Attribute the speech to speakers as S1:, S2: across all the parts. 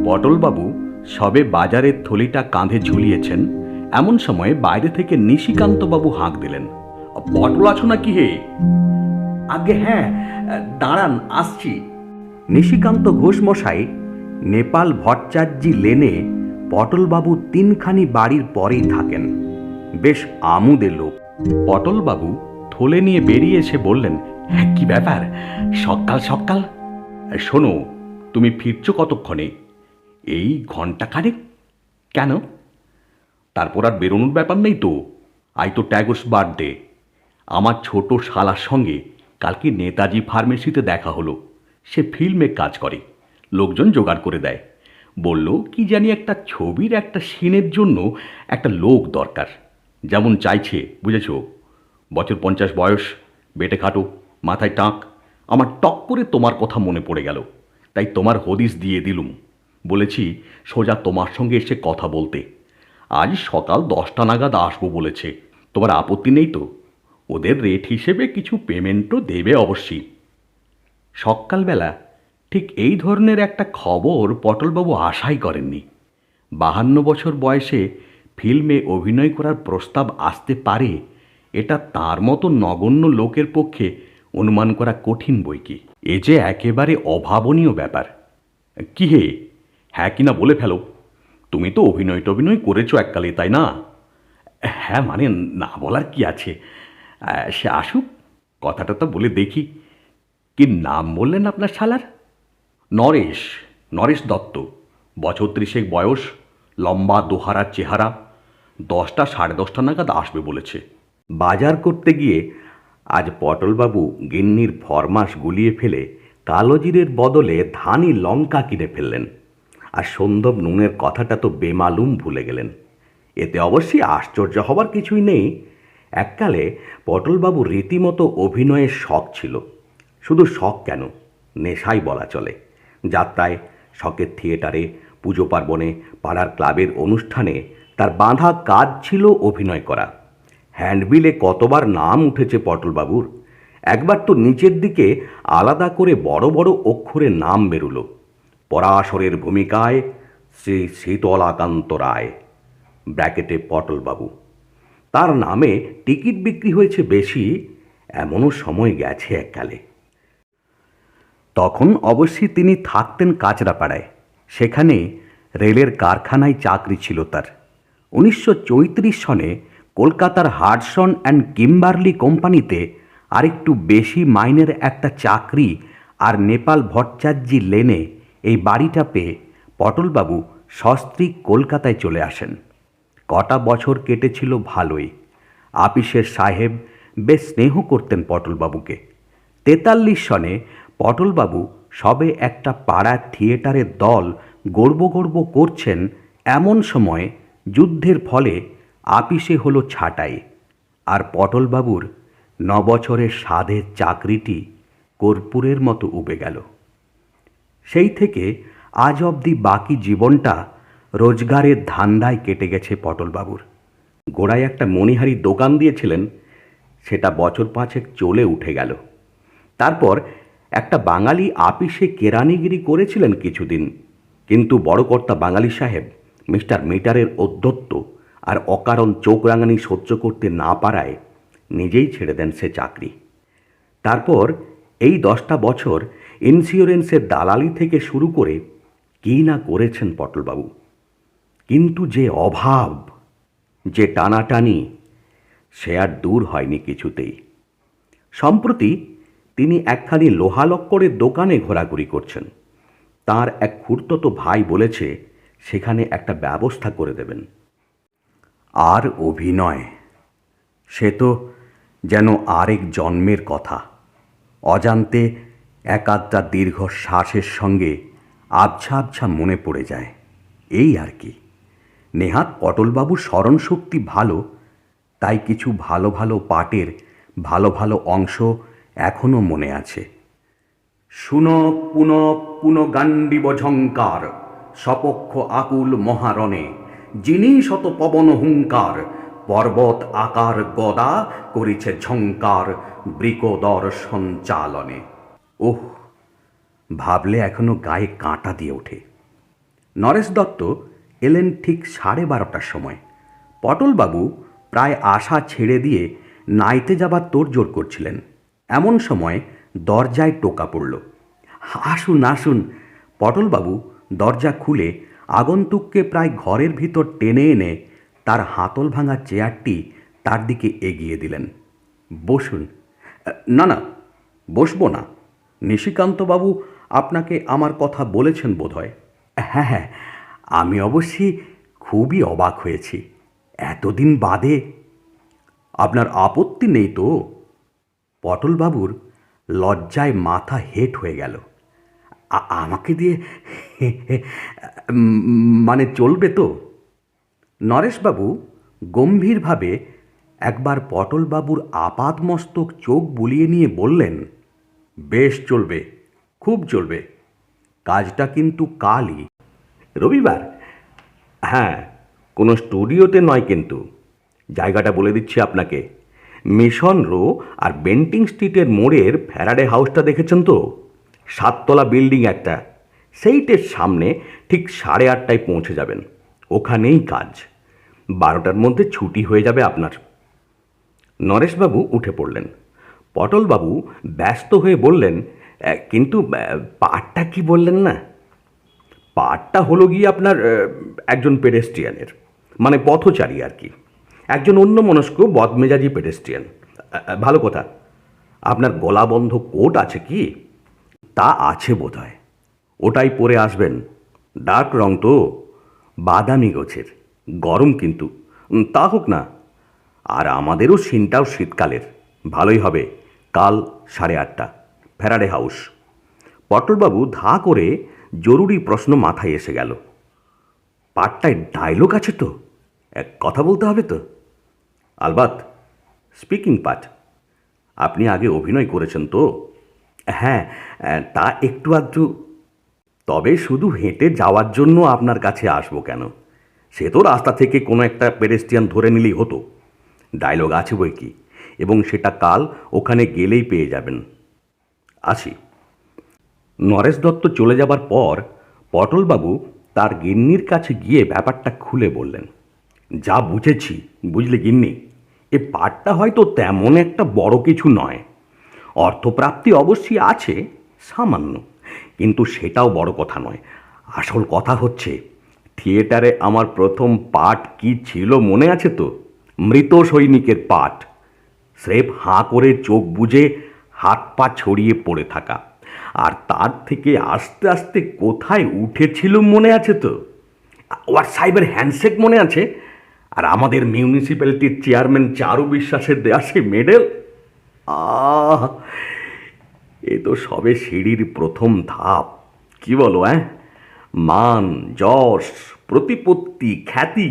S1: পটলবাবু সবে বাজারের থলিটা কাঁধে ঝুলিয়েছেন, এমন সময় বাইরে থেকে নিশিকান্তবাবু হাঁক দিলেন, পটল আছো নাকি হে? আগে হ্যাঁ, দাঁড়ান আসছি। নিশিকান্ত ঘোষ মশাই নেপাল ভট্টাচার্যি লেনে পটলবাবু তিনখানি বাড়ির পরেই থাকেন। বেশ আমোদের লোক। পটলবাবু থলে নিয়ে বেরিয়ে এসে বললেন, হ্যাঁ কি ব্যাপার সকাল সকাল? শোনো, তুমি ফিরছো কতক্ষণে? এই ঘন্টাখানেক। কেন? তারপর আর বেরোনোর ব্যাপার নেই তো? আজ তো ট্যাগোস বার্থডে। আমার ছোট শালার সঙ্গে কালকে নেতাজি ফার্মেসিতে দেখা হলো। সে ফিল্মে কাজ করে, লোকজন জোগাড় করে দেয়। বলল কি জানি একটা ছবির একটা সিনের জন্য একটা লোক দরকার, যেমন চাইছে বুঝেছ। বছর 50 বয়স, বেটে খাটো, মাথায় টাক। আমার টক করে তোমার কথা মনে পড়ে গেল, তাই তোমার হদিস দিয়ে দিলুম। বলেছি সোজা তোমার সঙ্গে এসে কথা বলতে। আজ সকাল 10টা নাগাদ আসবো বলেছে। তোমার আপত্তি নেই তো? ওদের রেট হিসেবে কিছু পেমেন্টও দেবে অবশ্যই। সকালবেলা ঠিক এই ধরনের একটা খবর পটলবাবু আশাই করেননি। 52 বছর বয়সে ফিল্মে অভিনয় করার প্রস্তাব আসতে পারে, এটা তার মতো নগণ্য লোকের পক্ষে অনুমান করা কঠিন বই কি। এ যে একেবারে অভাবনীয় ব্যাপার। কি হে, হ্যাঁ কি না বলে ফেলো। তুমি তো অভিনয় টভিনয় করেছো এককালে, তাই না? হ্যাঁ মানে না বলার কি আছে। সে আসুক, কথাটা তো বলে দেখি। কি নাম বললেন আপনার শালার? নরেশ, নরেশ দত্ত। বছর 30 বয়স, লম্বা দোহারার চেহারা। 10টা 10:30 নাগাদ আসবে বলেছে। বাজার করতে গিয়ে আজ পটলবাবু গিন্নির ফরমাস গুলিয়ে ফেলে কালোজিরের বদলে ধানি লঙ্কা কিনে ফেললেন। আর সন্দব নুনের কথাটা তো বেমালুম ভুলে গেলেন। এতে অবশ্যই আশ্চর্য হবার কিছুই নেই। এককালে পটলবাবু রীতিমতো অভিনয়ের শখ ছিল। শুধু শখ কেন, নেশাই বলা চলে। যাত্রায়, শখের থিয়েটারে, পুজো পার্বণে, পাড়ার ক্লাবের অনুষ্ঠানে তার বাঁধা কাজ ছিল অভিনয় করা। হ্যান্ডবিলে কতবার নাম উঠেছে পটলবাবুর। একবার তো নিচের দিকে আলাদা করে বড় বড় অক্ষরে নাম বেরুলো, পরাশরের ভূমিকায় শ্রী শীতলাকান্ত রায়, ব্র্যাকেটে পটলবাবু। তার নামে টিকিট বিক্রি হয়েছে বেশি, এমনও সময় গেছে এককালে। তখন অবশ্যই তিনি থাকতেন কাঁচরাপাড়ায়। সেখানে রেলের কারখানায় চাকরি ছিল তার। 1934 সনে কলকাতার হাডসন অ্যান্ড কিম্বার্লি কোম্পানিতে আরেকটু বেশি মাইনের একটা চাকরি আর নেপাল ভট্টাচার্যি লেনে এই বাড়িটা পেয়ে পটলবাবু সস্ত্রীক কলকাতায় চলে আসেন। কটা বছর কেটেছিল ভালোই। আপিসের সাহেব বেশ স্নেহ করতেন পটলবাবুকে। 43 সনে পটলবাবু সবে একটা পাড়ার থিয়েটারের দল গড়ব গড়ব করছেন, এমন সময় যুদ্ধের ফলে আপিসে হলো ছাঁটাই। আর পটলবাবুর 9 বছরের সাধের চাকরিটি কর্পূরের মতো উবে গেল। সেই থেকে আজ অবধি বাকি জীবনটা রোজগারের ধান্দায় কেটে গেছে পটলবাবুর। গোড়ায় একটা মণিহারির দোকান দিয়েছিলেন, সেটা বছর 5 চলে উঠে গেল। তারপর একটা বাঙালি আপিসে কেরানিগিরি করেছিলেন কিছুদিন, কিন্তু বড়কর্তা বাঙালি সাহেব মিস্টার মিটারের ঔদ্ধত্য আর অকারণ চোখ রাঙানি সহ্য করতে না পারায় নিজেই ছেড়ে দেন সে চাকরি। তারপর এই 10টা বছর ইন্স্যুরেন্সের দালালি থেকে শুরু করে কী না করেছেন পটলবাবু। কিন্তু যে অভাব, যে টানাটানি, সে আর দূর হয়নি কিছুতেই। সম্প্রতি তিনি একখানি লোহালক্করের দোকানে ঘোরাঘুরি করছেন। তার এক খুড়তুতো ভাই বলেছে সেখানে একটা ব্যবস্থা করে দেবেন। আর অভিনয়, সে তো যেন আরেক জন্মের কথা। অজান্তে এক আধটা দীর্ঘ শ্বাসের সঙ্গে আবছা আবছা মনে পড়ে যায়, এই আর কি। নেহাত পটলবাবুর স্মরণশক্তি ভালো, তাই কিছু ভালো ভালো পাটের ভালো ভালো অংশ এখনও মনে আছে। শুন পুন পুন গান্ডিব ঝঙ্কার, সপক্ষ আকুল মহারণে, যিনি শত পবন হুঙ্কার, পর্বত আকার গদা করিছে ঝঙ্কার বৃকোদর সঞ্চালনে। ওহ, ভাবলে এখনো গায়ে কাঁটা দিয়ে ওঠে। নরেশ দত্ত এলেন ঠিক 12:30টার সময়। পটলবাবু প্রায় আশা ছেড়ে দিয়ে নাইতে যাবার তোড়জোড় করছিলেন। এমন সময় দরজায় টোকা পড়ল। আসুন আসুন। পটলবাবু দরজা খুলে আগন্তুককে প্রায় ঘরের ভিতর টেনে এনে তার হাতল ভাঙা চেয়ারটি তার দিকে এগিয়ে দিলেন। বসুন। না না, বসবো না। নিশিকান্তবাবু আপনাকে আমার কথা বলেছেন বোধহয়। হ্যাঁ হ্যাঁ, আমি অবশ্যই খুবই অবাক হয়েছি, এতদিন বাদে। আপনার আপত্তি নেই তো? পটলবাবুর লজ্জায় মাথা হেঁট হয়ে গেল। আমাকে দিয়ে মানে চলবে তো? নরেশবাবু গম্ভীরভাবে একবার পটলবাবুর আপাদমস্তক চোখ বুলিয়ে নিয়ে বললেন, বেশ চলবে, খুব চলবে। কাজটা কিন্তু কালই, রবিবার। হ্যাঁ, কোনো স্টুডিওতে নয় কিন্তু। জায়গাটা বলে দিচ্ছি আপনাকে। মিশন রো আর বেন্টিং স্ট্রিটের মোড়ের ফ্যারাডে হাউসটা দেখেছেন তো? 7তলা বিল্ডিং একটা, সেইটের সামনে ঠিক 8:30টায় পৌঁছে যাবেন। ওখানেই কাজ। 12টার মধ্যে ছুটি হয়ে যাবে আপনার। নরেশবাবু উঠে পড়লেন। পটলবাবু ব্যস্ত হয়ে বললেন, কিন্তু পাঠটা কি বললেন না? পাঠটা হলো গিয়ে আপনার একজন পেডেস্ট্রিয়ানের, মানে পথচারী আর কি। একজন অন্যমনস্ক বদমেজাজি পেডেস্ট্রিয়ান। ভালো কথা। আপনার গলাবন্ধ কোট আছে কি? তা আছে বোধহয়। ওটাই পরে আসবেন। ডার্ক রং তো, বাদামি গোছের, গরম কিন্তু। তা হোক না। আর আমাদেরও সিনটাও শীতকালের। ভালোই হবে। কাল 8:30, ফ্যারাডে হাউস। পটলবাবু ধা করে জরুরি প্রশ্ন মাথায় এসে গেল। পাঠটায় ডায়লগ আছে তো? কথা বলতে হবে তো? আলবাত, স্পিকিং পার্ট। আপনি আগে অভিনয় করেছেন তো? হ্যাঁ, তা একটু আধটু। তবে শুধু হেঁটে যাওয়ার জন্য আপনার কাছে আসবো কেন? সে তো রাস্তা থেকে কোনো একটা পেডেস্ট্রিয়ান ধরে নিলেই হতো। ডায়লগ আছে বই কি, এবং সেটা কাল ওখানে গেলেই পেয়ে যাবেন। আসি। নরেশ দত্ত চলে যাবার পর পটলবাবু তার গিন্নির কাছে গিয়ে ব্যাপারটা খুলে বললেন। যা বুঝেছি, বুঝলে গিন্নি, এ পাঠটা হয়তো তেমন একটা বড় কিছু নয়। অর্থপ্রাপ্তি অবশ্যই আছে, সামান্য, কিন্তু সেটাও বড় কথা নয়। আসল কথা হচ্ছে, থিয়েটারে আমার প্রথম পাঠ কি ছিল মনে আছে তো? মৃত সৈনিকের পাঠ। স্রেফ হাঁ করে চোখ বুজে হাত পা ছড়িয়ে পড়ে থাকা, আর তার থেকে আস্তে আস্তে কোথায় উঠেছিল মনে আছে তো? ওয়ার সাহেবের হ্যান্ডশেক মনে আছে? আর আমাদের মিউনিসিপ্যালিটির চেয়ারম্যান চারু বিশ্বাসের দেয়া সেই মেডেল। আহ, এ তো সবে সিঁড়ির প্রথম ধাপ। কি বলো? মান, যশ, প্রতিপত্তি, খ্যাতি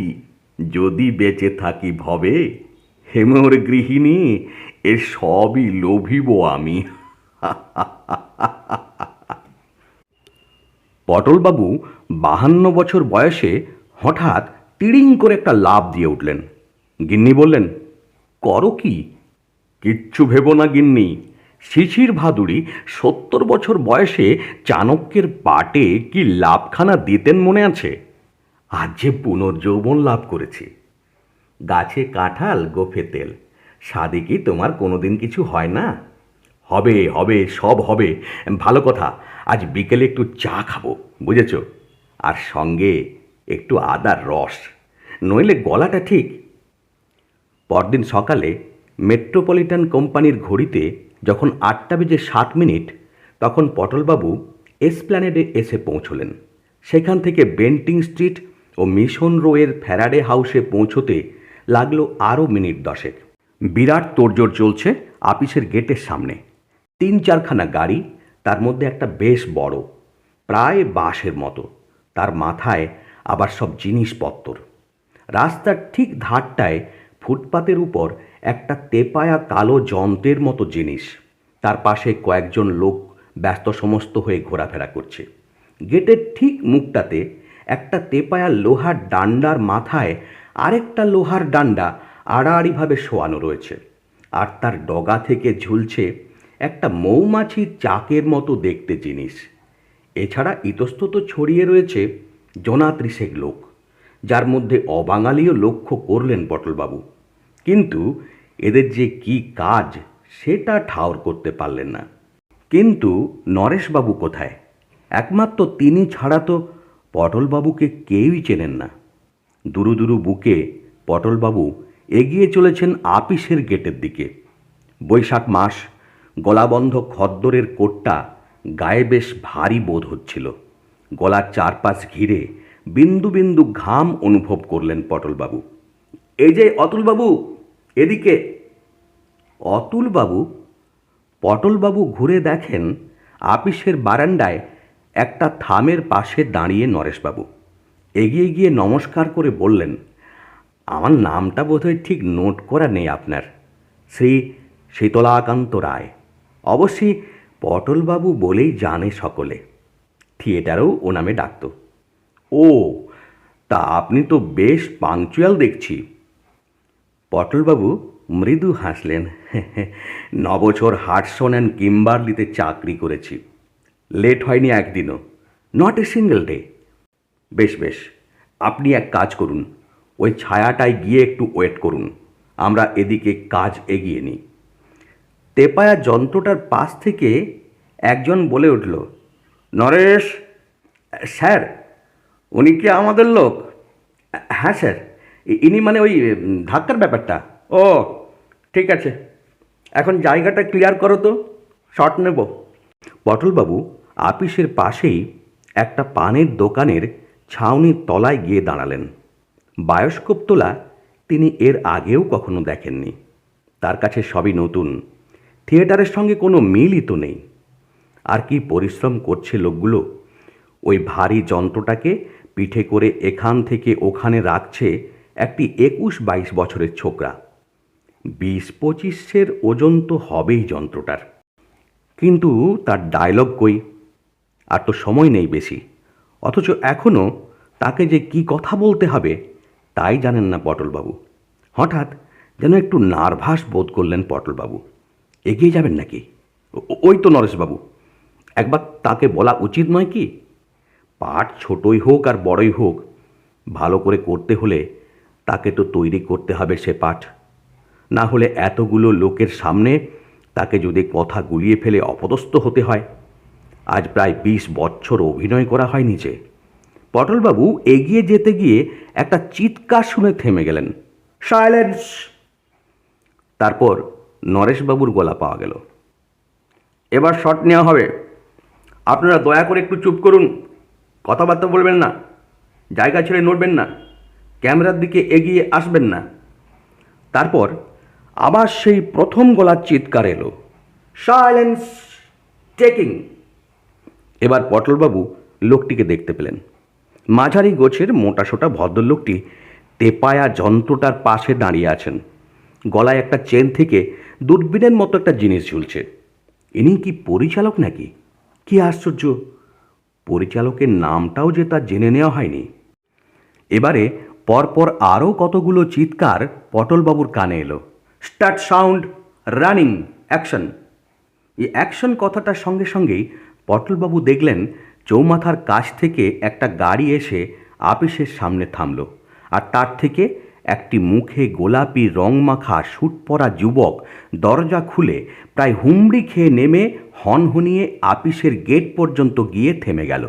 S1: যদি বেঁচে থাকি ভবে, হেমর গৃহিণী, এ সবই লোভিব আমি। পটলবাবু 52 বছর বয়সে হঠাৎ টিড়িং করে একটা লাফ দিয়ে উঠলেন। গিন্নি বললেন, করো কি? কিচ্ছু ভেবো না গিন্নি। শিশির ভাদুড়ি 70 বছর বয়সে চাণক্যের পাটে কি লাভখানা দিতেন মনে আছে? আজ যে পুনর্যৌবন লাভ করেছে। গাছে কাঁঠাল, গোফে তেল, স্বাদে কি তোমার কোনোদিন কিছু হয় না? হবে হবে, সব হবে। ভালো কথা, আজ বিকেলে একটু চা খাবো, বুঝেছ? আর সঙ্গে একটু আদার রস, নইলে গলাটা ঠিক। পরদিন সকালে মেট্রোপলিটন কোম্পানির ঘড়িতে যখন 8:07, তখন পটলবাবু এসপ্ল্যানেডে এসে পৌঁছলেন। সেখান থেকে বেন্টিং স্ট্রিট ও মিশন রোয়ের ফ্যারাডে হাউসে পৌঁছতে লাগলো আরও মিনিট 10। বিরাট তোড়জোড় চলছে আপিসের গেটের সামনে। 3-4খানা গাড়ি, তার মধ্যে একটা বেশ বড়, প্রায় বাসের মতো, তার মাথায় আবার সব জিনিসপত্র। রাস্তার ঠিক ধারটায় ফুটপাতের উপর একটা তেপায়া কালো যন্ত্রের মতো জিনিস, তার পাশে কয়েকজন লোক ব্যস্ত সমস্ত হয়ে ঘোরাফেরা করছে। গেটের ঠিক মুখটাতে একটা তেপায়া লোহার ডান্ডার মাথায় আরেকটা লোহার ডান্ডা আড়াআড়িভাবে শোয়ানো রয়েছে, আর তার ডগা থেকে ঝুলছে একটা মৌমাছির চাকের মতো দেখতে জিনিস। এছাড়া ইতস্তত ছড়িয়ে রয়েছে জনা ত্রিশেক লোক, যার মধ্যে অবাঙালিও লক্ষ্য করলেন পটলবাবু, কিন্তু এদের যে কি কাজ সেটা ঠাউর করতে পারলেন না। কিন্তু নরেশবাবু কোথায়? একমাত্র তিনি ছাড়া তো পটলবাবুকে কেউই চেনেন না। দুরু দুরু বুকে পটলবাবু এগিয়ে চলেছেন আপিসের গেটের দিকে। বৈশাখ মাস, গলাবন্ধ খদ্দরের কোটটা গায়ে বেশ ভারী বোধ হচ্ছিল। গলার চারপাশ ঘিরে বিন্দু বিন্দু ঘাম অনুভব করলেন পটলবাবু। এই যে অতুলবাবু, এদিকে। অতুলবাবু? পটলবাবু ঘুরে দেখেন আপিসের বারান্দায় একটা থামের পাশে দাঁড়িয়ে নরেশবাবু। এগিয়ে গিয়ে নমস্কার করে বললেন, আমার নামটা বোধহয় ঠিক নোট করা নেই আপনার। শ্রী শীতলাকান্ত রায়। অবশ্যই পটলবাবু বলেই জানে সকলে, থিয়েটারেও ও নামে ডাকত। ও, তা আপনি তো বেশ পাংচুয়াল দেখছি। পটলবাবু মৃদু হাসলেন। 9 বছর হাডসন অ্যান্ড কিম্বার্লিতে চাকরি করেছি, লেট হয়নি একদিনও, নট এ সিঙ্গেল ডে। বেশ বেশ, আপনি এক কাজ করুন, ওই ছায়াটায় গিয়ে একটু ওয়েট করুন, আমরা এদিকে কাজ এগিয়ে নিই। তেপায়া যন্ত্রটার পাশ থেকে একজন বলে উঠল, নরেশ স্যার, উনি কি আমাদের লোক? হ্যাঁ স্যার, ইনি মানে ওই ধাক্কার ব্যাপারটা। ও ঠিক আছে, এখন জায়গাটা ক্লিয়ার করো তো, শট নেব। পটলবাবু আপিসের পাশেই একটা পানের দোকানের ছাউনির তলায় গিয়ে দাঁড়ালেন। বায়োস্কোপ তোলা তিনি এর আগেও কখনো দেখেননি। তার কাছে সবই নতুন, থিয়েটারের সঙ্গে কোনো মিলই তো নেই। আর কি পরিশ্রম করছে লোকগুলো! ওই ভারী যন্ত্রটাকে পিঠে করে এখান থেকে ওখানে রাখছে একটি 21-22 বছরের ছোকরা। 20-25-এর ওজন তো হবেই যন্ত্রটার। কিন্তু তার ডায়লগ কই? আর তো সময় নেই বেশি, অথচ এখনও তাকে যে কি কথা বলতে হবে তাই জানেন না পটলবাবু। হঠাৎ যেন একটু নার্ভাস বোধ করলেন পটলবাবু। এগিয়ে যাবেন নাকি? ওই তো নরেশবাবু, একবার তাকে বলা উচিত নয় কি? পাঠ ছোটই হোক আর বড়ই হোক, ভালো করে করতে হলে তাকে তো তৈরি করতে হবে সে পাঠ। না হলে এতগুলো লোকের সামনে তাকে যদি কথা গুলিয়ে ফেলে অপদস্থ হতে হয়। আজ প্রায় 20 বছর অভিনয় করা হয়নি যে। পটলবাবু এগিয়ে যেতে গিয়ে একটা চিৎকার শুনে থেমে গেলেন, সাইলেন্স! তারপর নরেশবাবুর গলা পাওয়া গেল, এবার শট নেওয়া হবে, আপনারা দয়া করে একটু চুপ করুন, কথাবার্তা বলবেন না, জায়গা ছেড়ে নড়বেন না, ক্যামেরার দিকে এগিয়ে আসবেন না। তারপর আবার সেই প্রথম গলার চিৎকার এলো, সাইলেন্স, টেকিং। এবার পটলবাবু লোকটিকে দেখতে পেলেন। মাঝারি গোছের মোটাসোটা ভদ্রলোকটি তেপায়া যন্ত্রটার পাশে দাঁড়িয়ে আছেন। গলায় একটা চেন থেকে দূরবীনের মতো একটা জিনিস ঝুলছে। ইনি কি পরিচালক নাকি? কি আশ্চর্য, পরিচালকের নামটাও যে তা জেনে নেওয়া হয়নি। এবারে পরপর আরও কতগুলো চিৎকার পটলবাবুর কানে এলো, স্টার্ট সাউন্ড, রানিং, অ্যাকশন। এই অ্যাকশন কথাটার সঙ্গে সঙ্গেই পটলবাবু দেখলেন চৌমাথার কাছ থেকে একটা গাড়ি এসে আপিসের সামনে থামল, আর তার থেকে একটি মুখে গোলাপি রংমাখা স্যুট পরা যুবক দরজা খুলে প্রায় হুমড়ি খেয়ে নেমে হনহনিয়ে আপিসের গেট পর্যন্ত গিয়ে থেমে গেল।